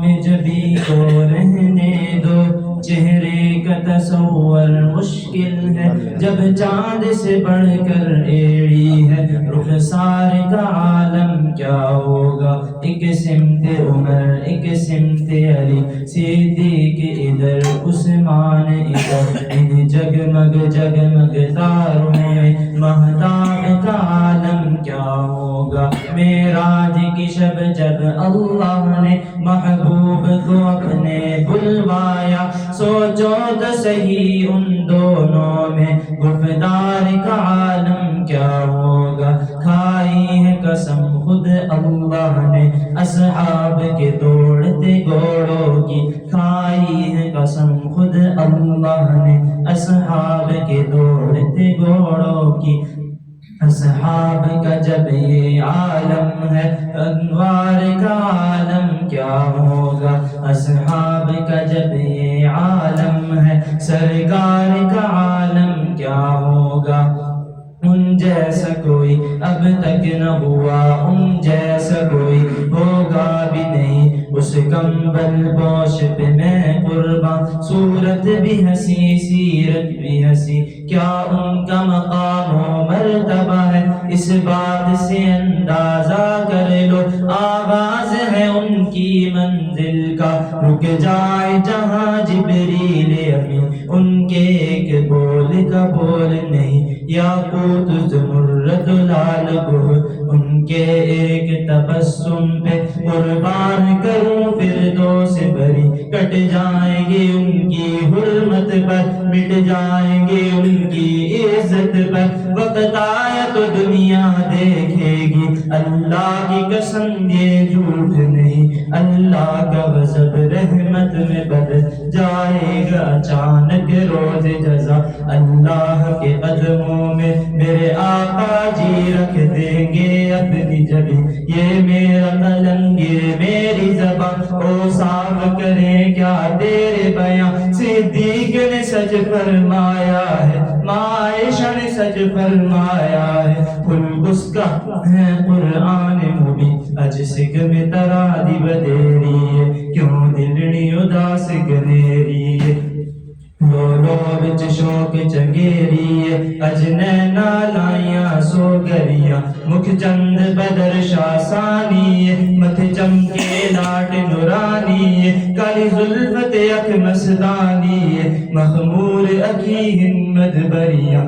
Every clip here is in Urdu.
میں جبھی کو رہنے دو، چہرے کا تصور مشکل ہے جب چاند سے بڑھ کر ایڑی ہے، رخسار کا عالم کیا ہوگا، ایک سمت عمر ایک سمت علی، صدیق ادھر عثمان ادھر، ان جگمگ جگمگ تاروں میں مہتاب کا عالم کیا ہوگا۔ معراج کی شب جب اللہ نے محبوب کو اپنے بلوایا، سوچو تو صحیح ان دونوں میں گفتار کا عالم کیا ہوگا۔ کھائی ہے قسم خود اللہ نے اصحاب کے دوڑتے گھوڑوں کی، کھائی ہے قسم خود اللہ نے اصحاب کے دوڑتے گھوڑوں کی۔ اصحاب کا جب یہ عالم ہے انوار کا عالم کیا ہوگا، اصحاب کا جب یہ عالم ہے سرکار کا عالم کیا ہوگا۔ ان جیسا کوئی اب تک نہ ہوا، ان جیسا کوئی ہوگا بھی نہیں، اس کمبل پوش پہ میں قرباں، صورت بھی ہنسی سیرت بھی ہنسی، کیا ان کا مقام و مرتبہ ہے، اس بات سے اندازہ کر لو، آغاز ہے ان کی منزل کا، رک جائے جہاں جبریل امین، ان کے ایک بول کا بول نہیں، یاقوت زمرد لال گوہر، ان کے ایک تبسم پہ قربان کروں فردوس بری، کٹ جائیں گے ان کی حرمت پر، مٹ جائیں گے ان کی عزت پر، وقت آیا تو دنیا دیکھے گی، اللہ کی قسم یہ جھوٹ نہیں، اللہ کا غضب رحمت میں بدل جائے گا اچانک روز جزا، اللہ کے قدموں میں میرے آقا جی رکھ دیں گے اپنی جبی، یہ میرا قلم یہ میری زبان، او صاف کریں کیا تیرے بیان، صدیق نے سچ فرمایا ہے، عائشہ نے سچ فرمایا ہے، خلق اس کا ہے قرآن مبین، اج سکھ میں ترادی بدیری ہے، کیوں دلڑی اداس گنیری ہے، لولو بچ شوق چنگیری ہے، اج نینا لائیاں سو گریاں، مکھ چند بدر شاسانی ہے، متھ چمکے لاٹ نورانی ہے، کالی زلفت اکھ مستانی ہے، مخمور اکھی ہمت بریاں،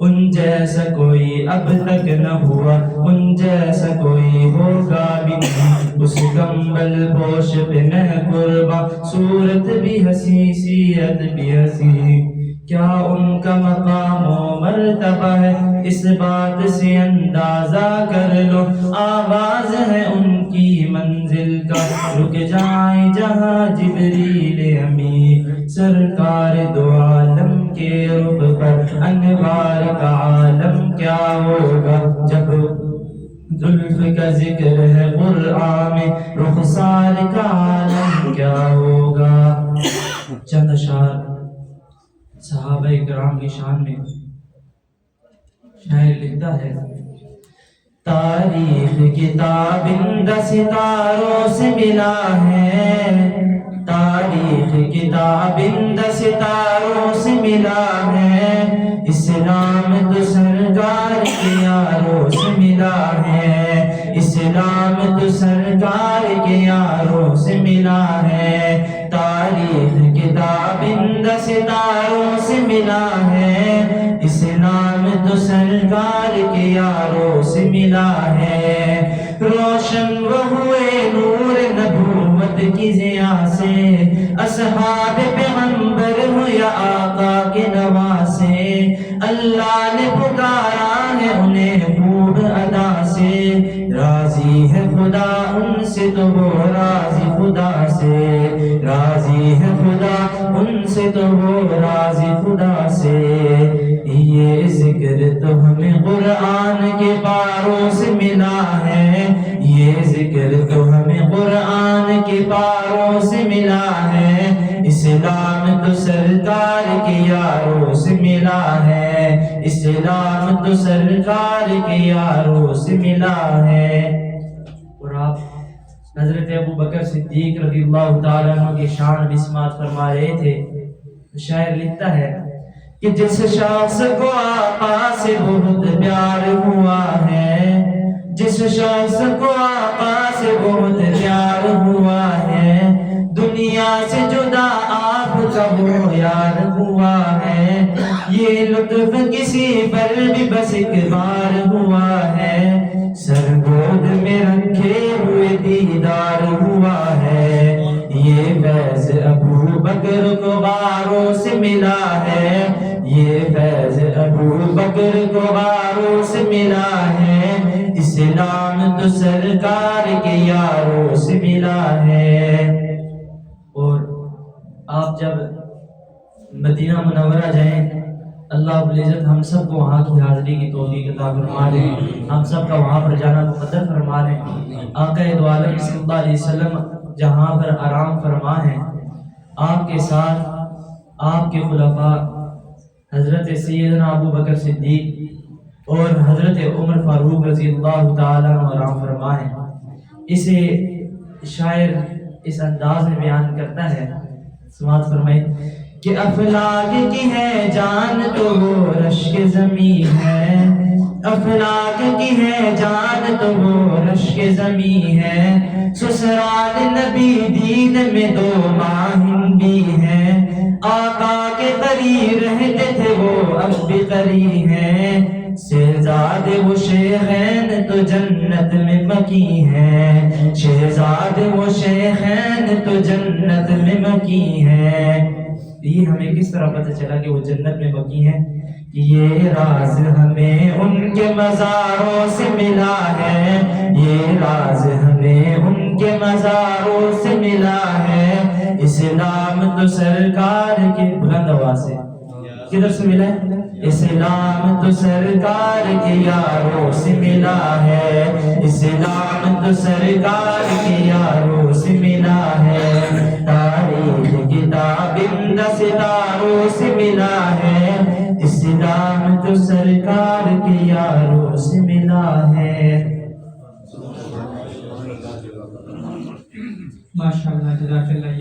ان جیسا کوئی اب تک نہ ہوا، ان جیسا کوئی ہوگا بھی نہیں، اس کمبل پوش پہ میں قرباں، صورت بھی ہنسی سیرت بھی ہنسی، کیا ان کا مقام و مرتبہ ہے، اس بات سے اندازہ کر لو، آغاز ہے ان کی منزل کا، رک جائیں جہاں جبریل امین، سرکار دو عالم کے رخ پر انوار کا عالم کیا ہوگا، جب زلف کا ذکر ہے قرآن میں رخسار کا عالم کیا ہوگا۔ چند اشعار صحابہ کرام کی شان میں شاعر لکھتا ہے، تاریخ کتاب اندہ ستاروں سے ملا ہے، تاریخ کتاب اندہ ستاروں سے ملا ہے، اسلام تو سرکار کے یاروں سے ملا ہے، اسلام تو سرکار کے یاروں سے ملا ہے، تاریخ کتاب اندہ ستاروں سے ملا ہے، اسلام تو سرکار کے یاروں سے ملا ہے، روشن وہ ہوئے نور نبوت کی ضیاء سے، اصحاب پیغمبر ہو یا آقا کے نواسے، اللہ نے پکارا ہے انہیں خوب ادا سے، راضی ہے خدا ان سے تو وہ راضی خدا سے، راضی ہے خدا ان سے تو وہ راضی خدا سے، یہ ذکر تو ہمیں قرآن کے پاروں سے ملا ہے، یہ ذکر تو ہمیں قرآن کے پاروں سے ملا ہے، اسلام تو سرکار کے یاروں سے ملا ہے، اسلام تو سرکار کے یاروں سے ملا ہے۔ اور آپ حضرت ابو بکر صدیق رضی اللہ تعالیٰ عنہ کی شان بسمات فرما رہے تھے. شاعر لکھتا ہے کہ جس شخص کو آقا سے بہت پیار ہوا ہے، جس شخص کو آقا سے بہت پیار ہوا ہے، دنیا سے جدا آپ کا وہ یار ہوا ہے، یہ لطف کسی پر بھی بس ایک بار ہوا ہے، سر گود میں رکھے ہوئے دیدار ہوا ہے، یہ فیض ابو بکر کو باروں سے ملا ہے، یہ فیض ابو بکر کو باروں سے ملا ہے، اسلام تو سرکار کے یاروں سے ملا ہے. اور آپ جب مدینہ منورہ جائیں، اللہ رب العزت ہم سب کو وہاں کی حاضری کی توفیق عطا فرما دے، ہم سب کا وہاں پر جانا مقدر فرما دے. آقا دو عالم صلی اللہ علیہ وسلم جہاں پر آرام فرما ہے، آپ کے ساتھ آپ کے خلفاء حضرت سیدنا ابو بکر صدیق اور حضرت عمر فاروق رضی اللہ تعالیٰ عنہ آرام فرما ہے. اسے شاعر اس انداز میں بیان کرتا ہے، سماعت فرمائیں کہ افلاک کی ہے جان تو وہ رشک زمین ہے، افلاک کی ہے جان تو وہ رشک زمین ہے، سسرال نبی دین میں دو ماہم بھی ہیں، آقا کے قریب رہتے تھے وہ اب بھی قریب ہیں، شہزاد وہ شیخین تو جنت میں مکی ہیں، شہزاد وہ شیخین تو جنت میں مکی ہیں. یہ ہمیں کس طرح پتہ چلا کہ وہ جنت میں مکی ہیں؟ کہ یہ راز ہمیں ان کے مزاروں سے ملا ہے، یہ راز ہمیں ان کے مزاروں سے ملا ہے، اسلام تو سرکار کے بلند آواز سے کدھر سے ملا ہے؟ اسلام تو سرکار کے یاروں سے ملا ہے، اسلام تو سرکار کے یاروں سے ملا ہے، تاریخ کتاب ستاروں سے ملا ہے، اسلام تو سرکار کے یاروں سے ملا ہے. ماشاءاللہ، جزاک اللہ.